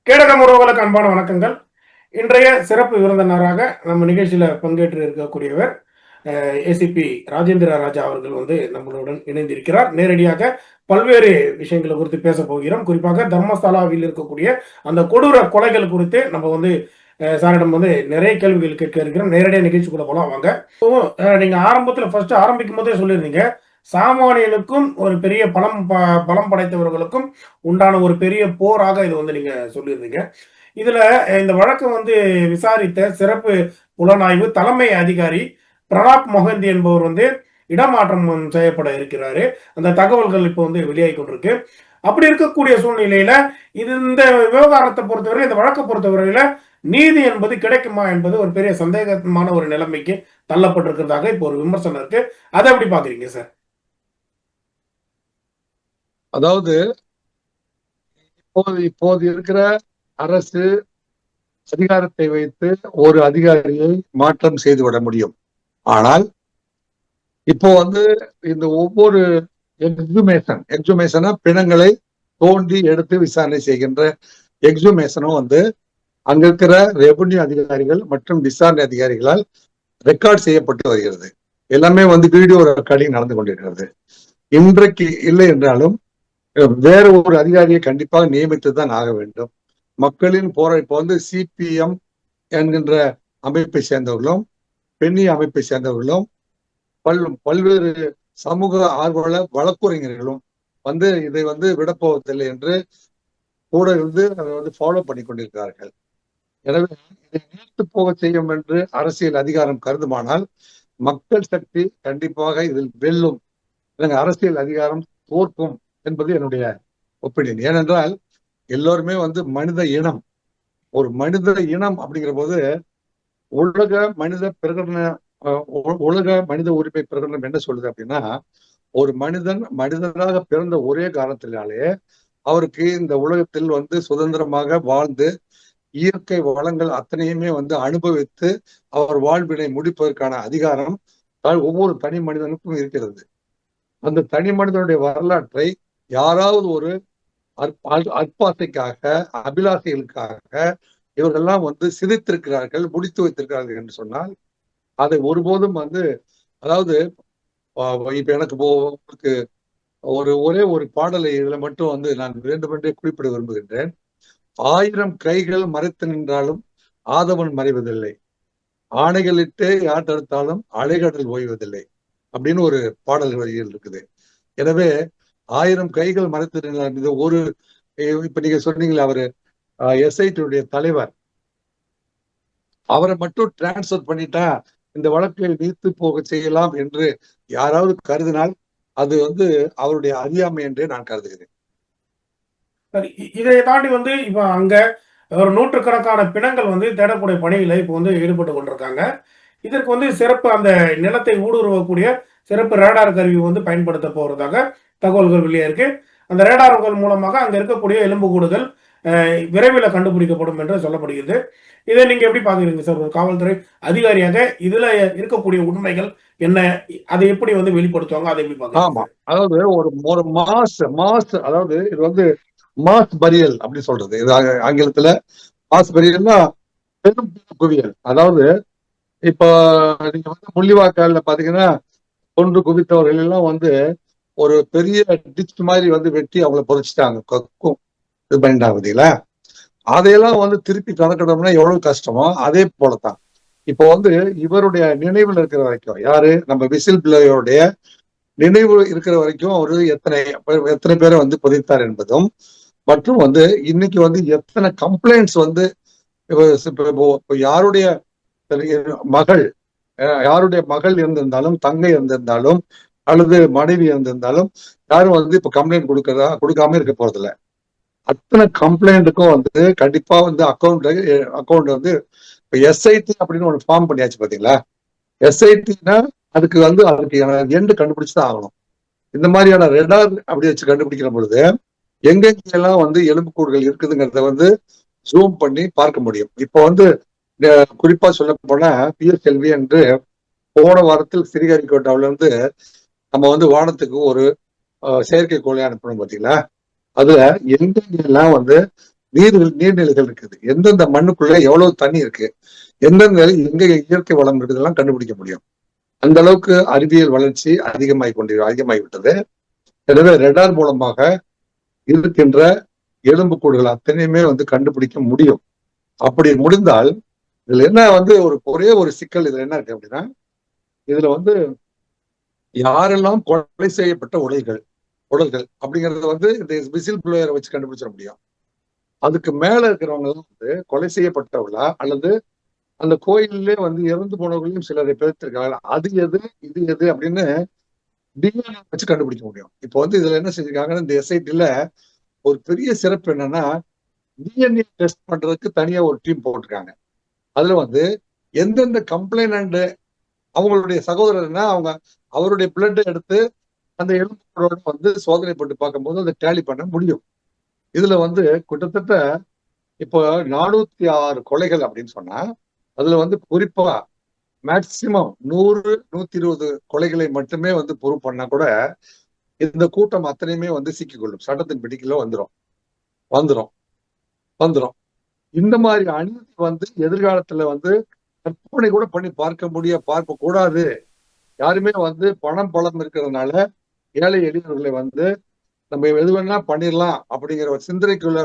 கேடகம் உறவுகளுக்கு அன்பான வணக்கங்கள். இன்றைய சிறப்பு விருந்தினராக நம்ம நிகழ்ச்சியில பங்கேற்று இருக்கக்கூடியவர் ஏசிபி ராஜேந்திர ராஜா அவர்கள் நம்மளுடன் இணைந்திருக்கிறார். நேரடியாக பல்வேறு விஷயங்களை குறித்து பேச போகிறோம். குறிப்பாக தர்மசாலாவில் இருக்கக்கூடிய அந்த கொடூர கொலைகள் குறித்து நம்ம சாரிடம் நிறைய கேள்விகள் கேட்க இருக்கிறோம். நேரடியாக நிகழ்ச்சிக்குள்ள போலாம் வாங்க. நீங்க ஃபர்ஸ்ட் ஆரம்பிக்கும் போதே சொல்லியிருந்தீங்க, சாமானியனுக்கும் ஒரு பெரிய பலம் படைத்தவர்களுக்கும் உண்டான ஒரு பெரிய போராக இது நீங்க சொல்லியிருந்தீங்க. இதுல இந்த வழக்கு விசாரித்த சிறப்பு புலனாய்வு தலைமை அதிகாரி பிரணாப் மொஹந்தி என்பவர் இடமாற்றம் செய்யப்பட இருக்கிறாரு. அந்த தகவல்கள் இப்போ வெளியாகி கொண்டிருக்கு. அப்படி இருக்கக்கூடிய சூழ்நிலையில இந்த விவகாரத்தை பொறுத்தவரை, இந்த வழக்கை பொறுத்தவரையில நீதி என்பது கிடைக்குமா என்பது ஒரு பெரிய சந்தேகமான ஒரு நிலைமைக்கு தள்ளப்பட்டிருக்கிறதாக இப்போ ஒரு விமர்சனம் இருக்கு. அதை எப்படி பாக்குறீங்க சார்? அதாவது இப்போது இருக்கிற அரசு அதிகாரத்தை வைத்து ஒரு அதிகாரியை மாற்றம் செய்துவிட முடியும். ஆனால் இப்போ இந்த ஒவ்வொரு எக்ஸுமேஷனா பிணங்களை தோண்டி எடுத்து விசாரணை செய்கின்ற எக்ஸுமேஷனும் அங்க இருக்கிற ரெவன்யூ அதிகாரிகள் மற்றும் விசாரணை அதிகாரிகளால் ரெக்கார்ட் செய்யப்பட்டு வருகிறது. எல்லாமே வீடியோ ரெக்கார்டிங் நடந்து கொண்டிருக்கிறது. இன்றைக்கு இல்லை என்றாலும் வேற ஒரு அதிகாரியை கண்டிப்பாக நியமித்து தான் ஆக வேண்டும். மக்களின் இப்போ சிபிஎம் என்கின்ற அமைப்பை சேர்ந்தவர்களும் பெண்ணி அமைப்பை சேர்ந்தவர்களும் பல்வேறு சமூக ஆர்வலர் வழக்குரைஞர்களும் இதை விடப்போவதில்லை என்று கூட இருந்து அதை ஃபாலோ பண்ணி கொண்டிருக்கிறார்கள். எனவே இதை நீர்த்து போக செய்யும் என்று அரசியல் அதிகாரம் கருதுமானால் மக்கள் சக்தி கண்டிப்பாக இதில் வெல்லும். அரசியல் அதிகாரம் தோற்கும் என்பது என்னுடைய ஒப்பீனியன். ஏனென்றால் எல்லோருமே மனித இனம். ஒரு மனித இனம் அப்படிங்கிற போது உலக மனித உரிமை பிரகடனம் என்ன சொல்லுது அப்படின்னா, ஒரு மனிதனாக பிறந்த ஒரே காரணத்தினாலே அவருக்கு இந்த உலகத்தில் சுதந்திரமாக வாழ்ந்து இயற்கை வளங்கள் அத்தனையுமே அனுபவித்து அவர் வாழ்வினை முடிப்பதற்கான அதிகாரம் ஒவ்வொரு தனி மனிதனுக்கும் இருக்கிறது. அந்த தனி மனிதனுடைய வரலாற்றை யாராவது ஒரு அற்பாசைக்காக அபிலாசைகளுக்காக இவர்கள்லாம் சிதைத்திருக்கிறார்கள், முடித்து வைத்திருக்கிறார்கள் என்று சொன்னால் அதை ஒருபோதும் அதாவது இப்ப எனக்கு ஒரே ஒரு பாடலை இதுல மட்டும் நான் வேண்டுமென்றே குறிப்பிட விரும்புகின்றேன். 1000 கைகள் மறைத்து நின்றாலும் ஆதவன் மறைவதில்லை, ஆணைகளிட்டு யார் தடுத்தாலும் அலைகடல் ஓய்வதில்லை அப்படின்னு ஒரு பாடல் வரிகள் இருக்குது. எனவே 1000 கைகள் மறைத்து நின்றாலும் இது ஒரு இப்ப நீங்க சொன்னீங்களே அவரு எஸ்ஐடியுடைய தலைவர், அவரை மட்டும் டிரான்ஸ்பர் பண்ணிட்டா இந்த வழக்கை நீத்து போக செய்யலாம் என்று யாராவது கருதினால் அது அவருடைய அறியாமை என்றே நான் கருதுகிறேன். இதை தாண்டி இப்ப அங்க ஒரு நூற்றுக்கணக்கான பிணங்கள் தேடக்கூடிய பணிகளை இப்போ ஈடுபட்டு கொண்டிருக்காங்க. இதற்கு சிறப்பு அந்த நிலத்தை ஊடுருவக்கூடிய சிறப்பு ரேடார் கருவி பயன்படுத்த போறதாக தகவல்கள் வெளியே இருக்கு. அந்த ரேடார்கள் மூலமாக அங்க இருக்கக்கூடிய எலும்புக்கூடுகள் விரைவில் கண்டுபிடிக்கப்படும் என்று சொல்லப்படுகிறது. இதை நீங்க எப்படி பாக்குறீங்க சார்? ஒரு காவல்துறை அதிகாரியாக இதுல இருக்கக்கூடிய உண்மைகள் என்ன, அதை எப்படி வெளிப்படுத்துவாங்க, அதை எப்படி பாக்குறீங்க? ஆமா, அதாவது ஒரு மாஸ் அதாவது இது மாஸ் பரியல் அப்படி சொல்றது. இது ஆங்கிலத்துல மாஸ் பரியல்னா பெரும் குவியல். அதாவது இப்ப நீங்க முள்ளிவாய்க்கால்ல பாத்தீங்கன்னா கொன்று குவித்தவர்கள் எல்லாம் ஒரு பெரிய டிச் மாதிரி வெட்டி அவங்கள புதைச்சிட்டாங்க, இது பண்ணிட்டாங்க பார்த்தீங்களா? அதையெல்லாம் திருப்பி கணக்கிடணும்னா எவ்வளவு கஷ்டமோ அதே போலதான் இப்போ இவருடைய நினைவுல இருக்கிற வரைக்கும், யாரு நம்ம விசில் பிளேயருடைய நினைவு இருக்கிற வரைக்கும் அவரு எத்தனை பேரை புதைத்தார் என்பதும், மற்றும் இன்னைக்கு எத்தனை கம்ப்ளைண்ட்ஸ் யாருடைய மகள் இருந்திருந்தாலும், தங்கை இருந்திருந்தாலும், அல்லது மனைவி இருந்திருந்தாலும் யாரும் இப்ப கம்ப்ளைண்ட் கொடுக்காம இருக்க போறதில்ல. அத்தனை கம்ப்ளைண்ட்டுக்கும் கண்டிப்பா அக்கௌண்ட் இப்ப எஸ்ஐடி அப்படின்னு ஒரு ஃபார்ம் பண்ணியாச்சு பாத்தீங்களா? எஸ்ஐடினா அதுக்கு எண்டு கண்டுபிடிச்சுதான் ஆகணும். இந்த மாதிரியான ரெடார் அப்படி வச்சு கண்டுபிடிக்கிற பொழுது எங்கெங்கெல்லாம் எலும்புக்கூடுகள் இருக்குதுங்கிறத ஜூம் பண்ணி பார்க்க முடியும். இப்போ குறிப்பா சொல்ல போனா பிஎஸ்எல்வி என்று போன வாரத்தில் ஸ்ரீஹரிகோட்டாவில இருந்து நம்ம வானத்துக்கு ஒரு செயற்கைக்கோளை அனுப்பணும் பாத்தீங்களா? அதுல எங்கெங்கெல்லாம் நீர்நிலைகள் இருக்குது, எந்தெந்த மண்ணுக்குள்ள எவ்வளவு தண்ணி இருக்கு, எந்தெந்த எங்க இயற்கை வளம் இருக்குதெல்லாம் கண்டுபிடிக்க முடியும். அந்த அளவுக்கு அறிவியல் வளர்ச்சி அதிகமாகிவிட்டது. எனவே ரெடார் மூலமாக இருக்கின்ற எலும்புக்கூடுகள் அத்தனையுமே கண்டுபிடிக்க முடியும். அப்படி முடிந்தால் இதுல என்ன ஒரே ஒரு சிக்கல் இதுல என்ன இருக்கு அப்படின்னா, இதுல யாரெல்லாம் கொலை செய்யப்பட்ட உடல்கள் அப்படிங்கறத இந்த விசில் ப்ளோயரை வச்சு கண்டுபிடிச்சிட முடியும். அதுக்கு மேல இருக்கிறவங்க கொலை செய்யப்பட்டவர்களா அல்லது அந்த கோயிலே இறந்து போனவர்களையும் சிலரை பிரித்திருக்காங்க, அது எது இது எது அப்படின்னு டிஎன்ஏ வச்சு கண்டுபிடிக்க முடியும். இப்போ இதுல என்ன செஞ்சிருக்காங்கன்னா, இந்த எஸ்ஐடில ஒரு பெரிய சிறப்பு என்னன்னா, டிஎன்ஏ டெஸ்ட் பண்றதுக்கு தனியா ஒரு டீம் போட்டிருக்காங்க. அதுல எந்தெந்த கம்ப்ளைண்ட் அவங்களுடைய சகோதரர்னா அவருடைய பிளட் எடுத்து அந்த எலும்புகளோட சோதனை போட்டு பார்க்கும்போது அதை டேலி பண்ண முடியும். இதுல கிட்டத்தட்ட இப்போ 406 கொலைகள் அப்படின்னு சொன்னா, அதுல குறிப்பா மேக்சிமம் 100-120 கொலைகளை மட்டுமே ப்ரூவ் பண்ணா கூட இந்த கூட்டம் அத்தனையுமே சிக்கிக்கொள்ளும், சட்டத்தின் பிடிக்கல வந்துரும். இந்த மாதிரி அநீதி எதிர்காலத்துல கற்பனை கூட பண்ணி பார்க்க கூடாது. யாருமே பணம் இருக்கிறதுனால ஏழை எளியவர்களை நம்ம எது வேணா பண்ணிடலாம் அப்படிங்கிற ஒரு சிந்தனைக்குள்ள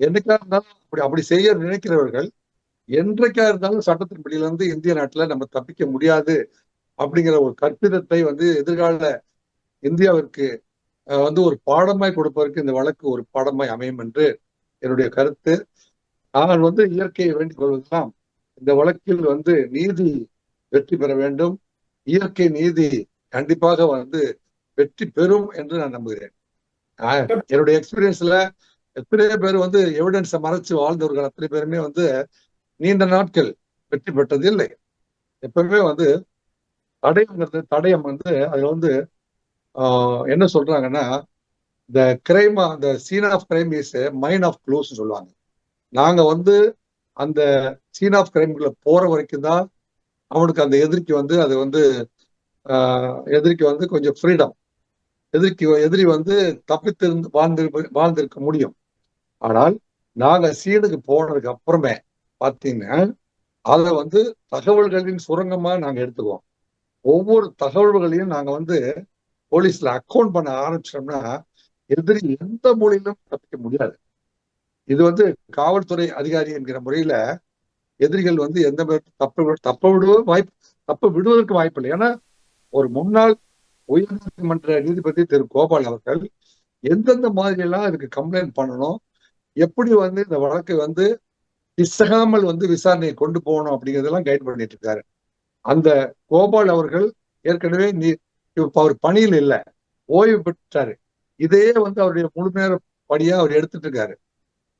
என்னைக்கா இருந்தாலும் அப்படி செய்ய நினைக்கிறவர்கள் என்றைக்கா இருந்தாலும் சட்டத்தின் பிடியிலிருந்து இந்திய நாட்டுல நம்ம தப்பிக்க முடியாது அப்படிங்கிற ஒரு கற்பிதத்தை எதிர்கால இந்தியாவிற்கு ஒரு பாடமாய் கொடுப்பதற்கு இந்த வழக்கு ஒரு பாடமாய் அமையும் என்று என்னுடைய கருத்து. நான் இயற்கையை வேண்டிக் கொள்வதெல்லாம் இந்த வழக்கில் நீதி வெற்றி பெற வேண்டும். இயற்கை நீதி கண்டிப்பாக வெற்றி பெறும் என்று நான் நம்புகிறேன். என்னுடைய எக்ஸ்பீரியன்ஸ்ல எத்தனை பேர் எவிடன்ஸை மறைச்சு வாழ்ந்தவர்கள் அத்தனை பேருமே நீண்ட நாட்கள் வெற்றி பெற்றது இல்லை. எப்பவுமே தடயம் அதுல என்ன சொல்றாங்கன்னா, the scene of crime is a mine of clues சொல்லுவாங்க. நாங்க அந்த சீன் ஆஃப் கிரைம்குள்ள போற வரைக்கும் தான் அவனுக்கு அந்த எதிரிக்கு அது எதிரிக்கு கொஞ்சம் ஃப்ரீடம், எதிரி தப்பித்திருந்து வாழ்ந்திருக்க முடியும். ஆனால் நாங்க சீனுக்கு போனதுக்கு அப்புறமே பாத்தீங்கன்னா அதை தகவல்களின் சுரங்கமா நாங்க எடுத்துக்குவோம். ஒவ்வொரு தகவல்களையும் நாங்க போலீஸ்ல அக்கௌண்ட் பண்ண ஆரம்பிச்சோம்னா எதிரி எந்த மொழியிலும் தப்பிக்க முடியாது. இது காவல்துறை அதிகாரி என்கிற முறையில எதிரிகள் எந்த தப்ப விடுவதற்கு வாய்ப்பு இல்லை. ஏன்னா ஒரு முன்னாள் உயர்நீதிமன்ற நீதிபதி திரு கோபால் அவர்கள் எந்தெந்த மாதிரி எல்லாம் இதுக்கு கம்ப்ளைண்ட் பண்ணணும், எப்படி இந்த வழக்கை பிசகாமல் விசாரணையை கொண்டு போகணும் அப்படிங்கிறதெல்லாம் கைட் பண்ணிட்டு இருக்காரு. அந்த கோபால் அவர்கள் ஏற்கனவே இப்ப அவர் பணியில் இல்லை, ஓய்வு பெற்றாரு. இதே அவருடைய முழு நேர பணியா அவர் எடுத்துட்டு இருக்காரு.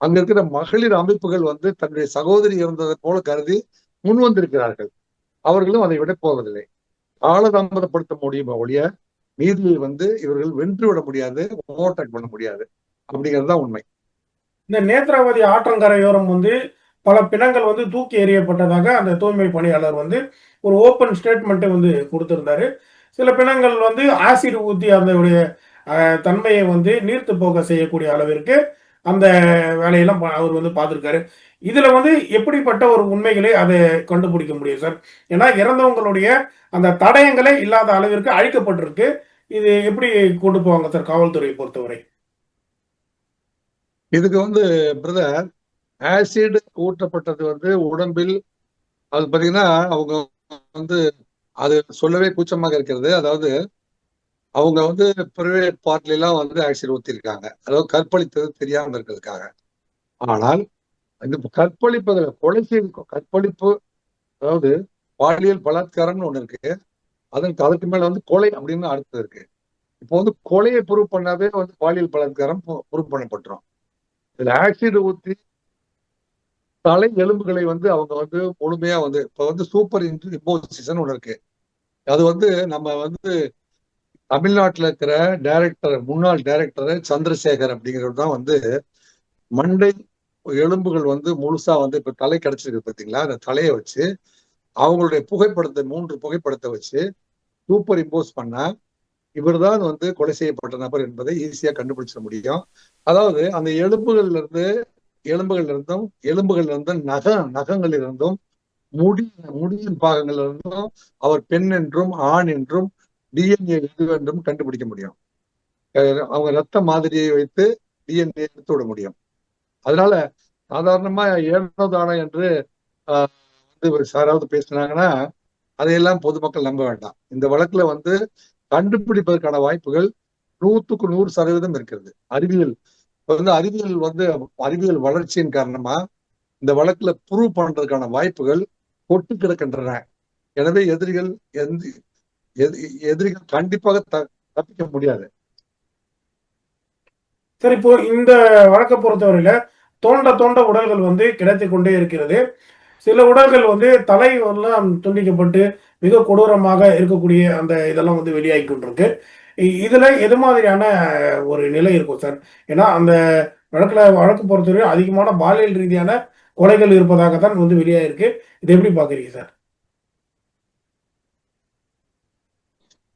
அங்க இருக்கிற மகளிர் அமைப்புகள் தன்னுடைய சகோதரி இருந்ததை போல கருதி முன் வந்திருக்கிறார்கள். அவர்களும் அதை விட போவதில்லை. காலதாமதப்படுத்த முடியுமா ஒழிய நீதியை இவர்கள் வென்று விட முடியாது, ஓவர்டேக் பண்ண முடியாது அப்படிங்கிறதுதான் உண்மை. இந்த நேத்ராவதி ஆற்றங்கரையோரம் பல பிணங்கள் தூக்கி எறியப்பட்டதாக அந்த தூய்மை பணியாளர் ஒரு ஓப்பன் ஸ்டேட்மெண்ட் கொடுத்திருந்தாரு. சில பிணங்கள் ஆசிட் ஊத்தி அதனுடைய தன்மையை நீர்த்து போக செய்யக்கூடிய அளவிற்கு அந்த வேலையெல்லாம் அவர் பார்த்துருக்காரு. இதுல எப்படிப்பட்ட ஒரு உண்மைகளை அதை கண்டுபிடிக்க முடியும் சார்? ஏன்னா இறந்தவங்களுடைய அந்த தடயங்களே இல்லாத அளவிற்கு அழிக்கப்பட்டிருக்கு. இது எப்படி கொண்டு போவாங்க சார் காவல்துறையை பொறுத்தவரை? இதுக்கு பிரதர், ஆசிட் ஊட்டப்பட்டது உடம்பில் அது பாத்தீங்கன்னா அவங்க அது சொல்லவே கூச்சமாக இருக்கிறது. அதாவது அவங்க பிரைவேட் பார்ட்ல எல்லாம் ஆசிட் ஊத்திருக்காங்க, அதாவது கற்பழித்தது தெரியாம இருக்கிறதுக்காக. ஆனால் இந்த கற்பழிப்பதில் கொலை செய்து கற்பழிப்பு, அதாவது பாலியல் பலாத்காரம்னு ஒண்ணு இருக்கு, அதற்கு மேல கொலை அப்படின்னு அடுத்தது இருக்கு. இப்போ கொலையை ப்ரூவ் பண்ணாவே பாலியல் பலாத்காரம் ப்ரூவ் பண்ணப்பட்டுரும். இதுல ஆசிட் ஊத்தி தலை எலும்புகளை அவங்க முழுமையா இப்ப சூப்பர் இம்போசிஷன் ஒண்ணு இருக்கு. அது நம்ம தமிழ்நாட்டுல இருக்கிற டைரக்டர், முன்னாள் டைரக்டர் சந்திரசேகர் அப்படிங்கிறது தான் மண்டை எலும்புகள் முழுசா இப்ப தலை கிடைச்சிருக்கு பாத்தீங்களா, அந்த தலையை வச்சு அவங்களுடைய புகைப்படத்தை 3 புகைப்படத்தை வச்சு சூப்பர் இம்போஸ் பண்ணா இவர் தான் கொலை செய்யப்பட்ட நபர் என்பதை ஈஸியா கண்டுபிடிச்சிட முடியும். அதாவது அந்த எலும்புகள்ல இருந்து எலும்புகள் இருந்தும் நகங்கள் இருந்தும் முடியின் பாகங்கள் இருந்தும் அவர் பெண் என்றும் ஆண் என்றும் டிஎன்ஏ எது என்றும் கண்டுபிடிக்க முடியும். அவங்க ரத்த மாதிரியை வைத்து டிஎன்ஏ எடுத்து விட முடியும். அதனால சாதாரணமா ஏனோ தானோ என்று யாராவது பேசினாங்கன்னா அதையெல்லாம் பொதுமக்கள் நம்ப வேண்டாம். இந்த வழக்குல கண்டுபிடிப்பதற்கான வாய்ப்புகள் 100% இருக்கிறது. அறிவியல் வளர்ச்சியின் காரணமா இந்த வழக்குல ப்ரூவ் பண்றதுக்கான வாய்ப்புகள் கொட்டு கிடக்கின்றன. எனவே எதிரிகள் கண்டிப்பாக தப்பிக்க முடியாது. சரி, இப்போ இந்த வழக்கை பொறுத்தவரையில தோண்ட உடல்கள் கிடைத்து கொண்டே இருக்கிறது. சில உடல்கள் தலை எல்லாம் துண்டிக்கப்பட்டு மிக கொடூரமாக இருக்கக்கூடிய அந்த இதெல்லாம் வெளியாகி கொண்டிருக்கு. இதுல எது மாதிரியான ஒரு நிலை இருக்கும் சார்? ஏன்னா அந்த வழக்கு பொறுத்தவரை அதிகமான பாலியல் ரீதியான கொலைகள் இருப்பதாகத்தான் வெளியாயிருக்கு. இது எப்படி பாக்குறீங்க சார்?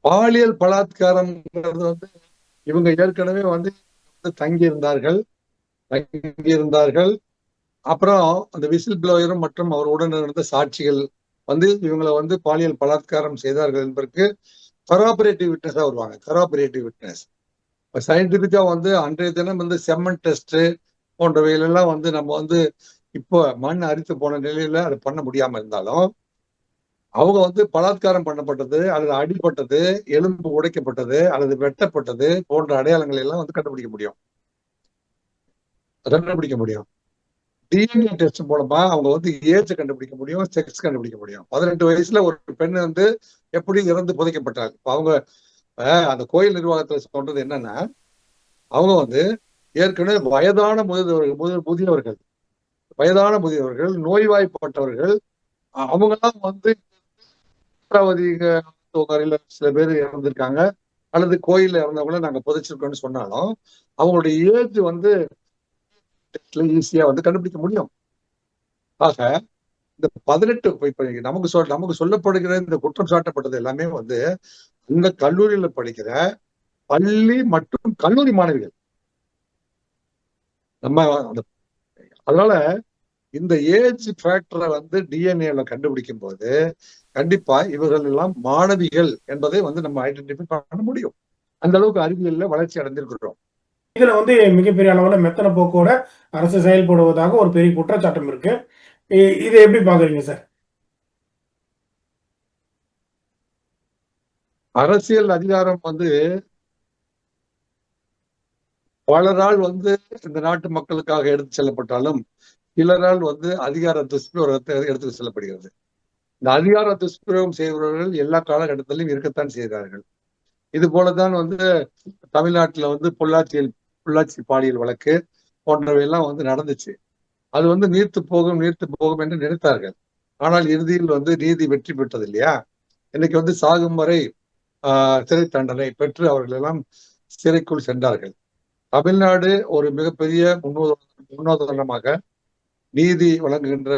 பாலியல் பலாத்காரம் இவங்க ஏற்கனவே தங்கி இருந்தார்கள். அப்புறம் அந்த விசில் ப்ளோயரும் மற்றும் அவருடன் இருந்த சாட்சிகள் இவங்களை பாலியல் பலாத்காரம் செய்தார்கள் என்பதற்கு கராபரேட்டிவ் விட்னஸா வருவாங்க. கராபரேட்டிவ் விட்னஸ் சயின்டிபிக்கா அன்றைய தினம் செம்மன் டெஸ்ட் போன்றவைகளெல்லாம் நம்ம இப்போ மண் அரித்து போன நிலையில அதை பண்ண முடியாம இருந்தாலும் அவங்க பலாத்காரம் பண்ணப்பட்டது அல்லது அடிபட்டது, எலும்பு உடைக்கப்பட்டது அல்லது வெட்டப்பட்டது போன்ற அடையாளங்களை எல்லாம் கண்டுபிடிக்க முடியும். டிஎன்ஏ டெஸ்ட் மூலமா அவங்க ஏஜ் கண்டுபிடிக்க முடியும், செக்ஸ் கண்டுபிடிக்க முடியும். 18 வயசுல ஒரு பெண் எப்படி இறந்து புதைக்கப்பட்டாள். அவங்க அந்த கோயில் நிர்வாகத்துல சொல்றது என்னன்னா, அவங்க ஏற்கனவே வயதான முதியவர்கள், நோய்வாய்ப்பட்டவர்கள், அவங்கெல்லாம் சில பேர் இறந்திருக்காங்க அல்லது கோயில்ல இறந்தவங்கள நாங்க புதைச்சிருக்கோம்னு சொன்னாலும் அவங்களுடைய ஏஜ் ஈஸியா கண்டுபிடிக்க முடியும். ஆக இந்த 18 நமக்கு சொல்லப்படுகிற இந்த குற்றம் சாட்டப்பட்டது எல்லாமே இந்த கல்லூரியில படிக்கிற பள்ளி மற்றும் கல்லூரி மாணவிகள். அதனால இந்த ஏஜ் ஃபேக்டரை டிஎன்ஏல கண்டுபிடிக்கும் போது கண்டிப்பா இவர்கள் எல்லாம் மாணவிகள் என்பதை நம்ம ஐடென்டிஃபை பண்ண முடியும். அந்த அளவுக்கு அறிவியல்ல வளர்ச்சி அடைந்திருக்கிறோம். இதுல மிகப்பெரிய அளவுல மெத்தன போக்கோட அரசு செயல்படுவதாக ஒரு பெரிய குற்றச்சாட்டம் இருக்கு. இதை எப்படி பாக்குறீங்க சார்? அரசியல் அதிகாரம் பலரால் இந்த நாட்டு மக்களுக்காக எடுத்து செல்லப்பட்டாலும் சிலரால் அதிகார துஷ்பிரயோகத்தை எடுத்து செல்லப்படுகிறது. இந்த அதிகார துஷ்பிரயோகம் செய்பவர்கள் எல்லா காலகட்டத்திலும் இருக்கத்தான் செய்கிறார்கள். இது போலதான் தமிழ்நாட்டுல பொள்ளாச்சி பாலியல் வழக்கு போன்றவையெல்லாம் நடந்துச்சு. அது நீர்த்து போகும் என்று நினைத்தார்கள். ஆனால் இறுதியில் நீதி வெற்றி பெற்றது இல்லையா? இன்னைக்கு சாகும் வரை சிறை தண்டனை பெற்று அவர்கள் எல்லாம் சிறைக்குள் சென்றார்கள். தமிழ்நாடு ஒரு மிகப்பெரிய முன்னுதாரணமாக நீதி வழங்குகின்ற